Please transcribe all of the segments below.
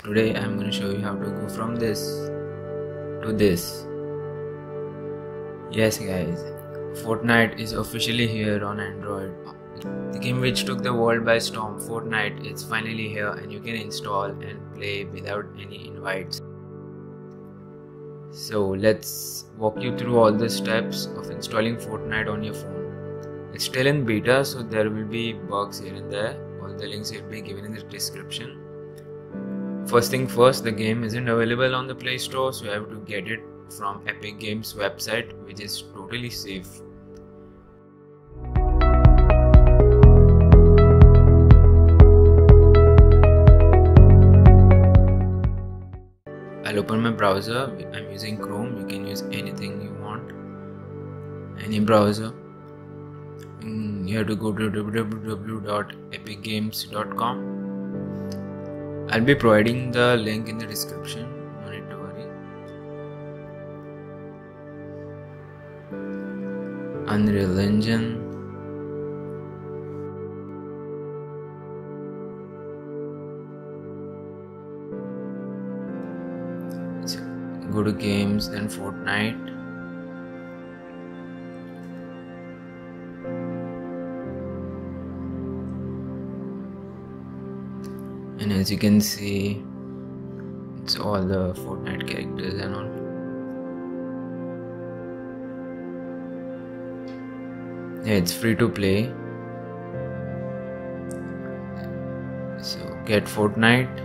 Today I'm going to show you how to go from this to this. Yes guys, Fortnite is officially here on Android. The game which took the world by storm, Fortnite, is finally here and you can install and play without any invites. So let's walk you through all the steps of installing Fortnite on your phone. It's still in beta, so there will be bugs here and there. All the links will be given in the description. First thing first, the game isn't available on the Play Store, so you have to get it from Epic Games website, which is totally safe. I'll open my browser. I'm using Chrome. You can use anything you want, any browser. You have to go to www.epicgames.com. I'll be providing the link in the description, no need to worry. Unreal Engine. So go to games, then Fortnite. And as you can see, it's all the Fortnite characters and all. Yeah, it's free to play. So get Fortnite.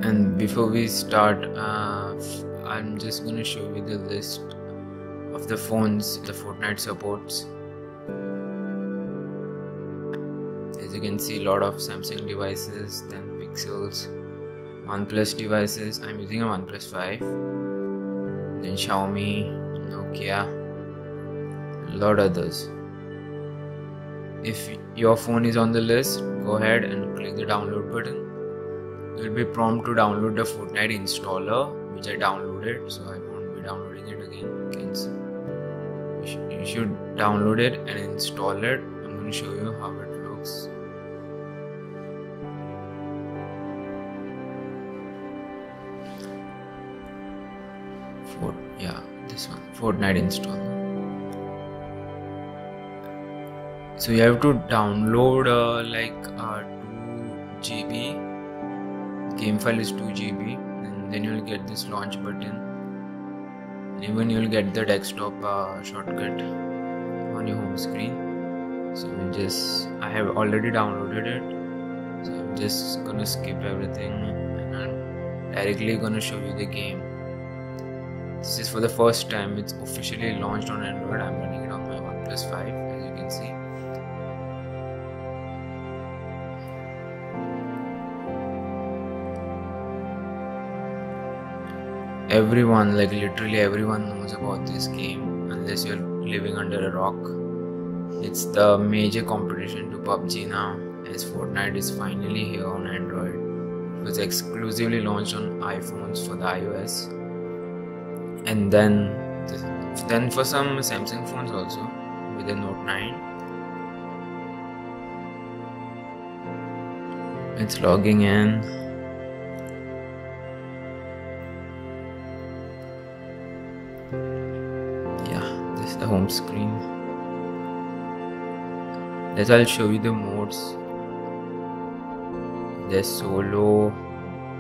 And before we start, I'm just going to show you the list of the phones the Fortnite supports. As you can see, a lot of Samsung devices, then Pixels, OnePlus devices. I'm using a OnePlus 5, then Xiaomi, Nokia, and a lot others. If your phone is on the list, go ahead and click the download button. You will be prompted to download the Fortnite installer, which I downloaded, so I won't be downloading it again. You should download it and install it. I'm going to show you how it looks. This one, Fortnite installer. So you have to download 2 GB. Game file is 2 GB, and then you'll get this launch button. Even you'll get the desktop shortcut on your home screen. So I have already downloaded it, so I'm just gonna skip everything and I'm directly gonna show you the game. This is for the first time. It's officially launched on Android. I'm running it on my OnePlus 5, as you can see. Everyone, literally everyone knows about this game, unless you're living under a rock. It's the major competition to PUBG now, as Fortnite is finally here on Android. It was exclusively launched on iPhones for the iOS. And then for some Samsung phones also, with the Note 9. It's logging in. Yeah, this is the home screen. I'll show you the modes. There's solo,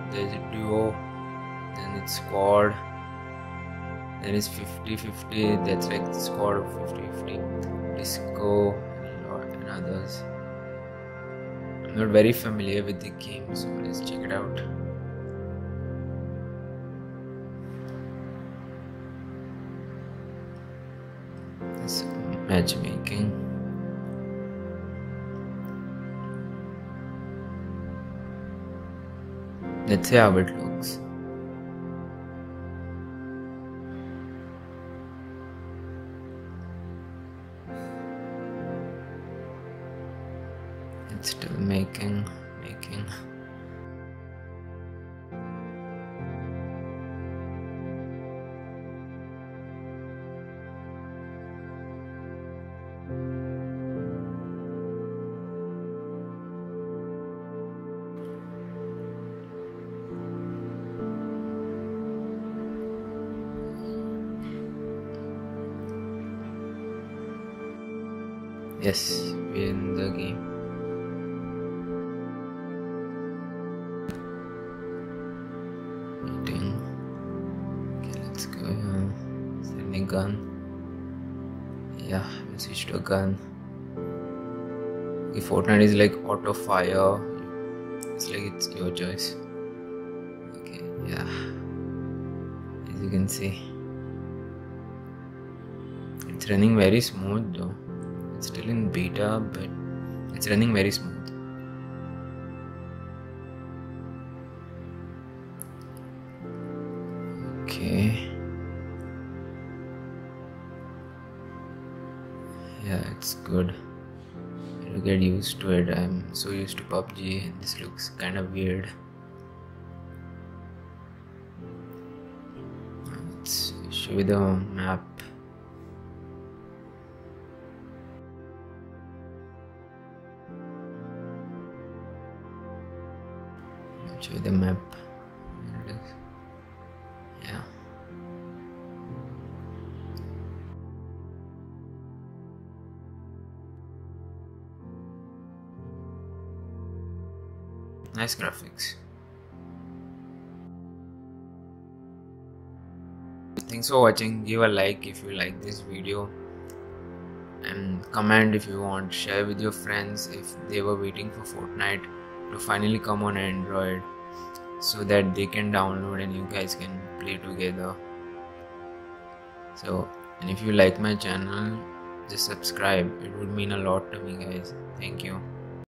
there's duo, then it's squad. There is 50-50, that's like the squad of 50-50, disco and others. I'm not very familiar with the game, so let's check it out. This matchmaking. Let's see how it looks. It's still making. Yes, we're in the game. Waiting. Okay, let's go here. Sending gun. Yeah, we'll switch to a gun. Okay, Fortnite is like auto fire. It's like it's your choice. Okay, yeah. As you can see, it's running very smooth though. It's still in beta, but it's running very smooth. Okay. Yeah, it's good. To get used to it. I'm so used to PUBG. This looks kind of weird. Let's show you the map. Show you the map. There it is. Yeah. Nice graphics. Thanks for watching. Give a like if you like this video, and comment if you want. Share with your friends if they were waiting for Fortnite to finally come on Android, so that they can download and you guys can play together. So, and if you like my channel, just subscribe. It would mean a lot to me, guys. Thank you.